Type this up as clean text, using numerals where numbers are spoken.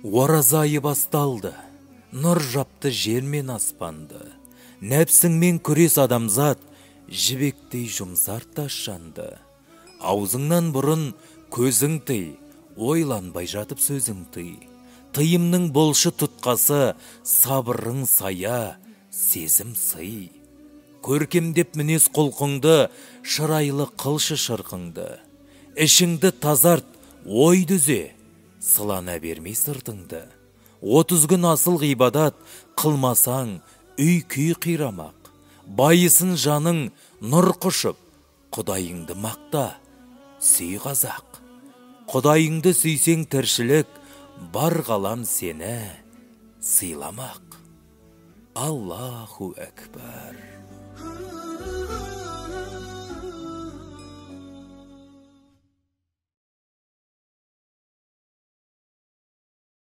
Ораза айы басталды, нұр жапты жер мен аспанды. Нәпсіңмен күрес адамзат, жібектей жұмсар тас жанды. Аузыңнан бұрын көзің тый, ойланбай жатып сөзің тый. Тыйымның болшы тұтқасы, сабырың сая, сезім сый. Көркемдеп мінез құлқыңды, шырайлы қылшы шырқыңды. Ішіңді тазарт, ой дүзе, сылана бермей сыртыңды. 30 күн асыл ғибадат, қылмасаң үй күй қирамақ. Байысын жаның нұр құшып, Құдайыңды мақта, сүй қазақ. Құдайыңды сүйсең тіршілік, бар ғалам сені сыйламақ. Аллаху әкбар.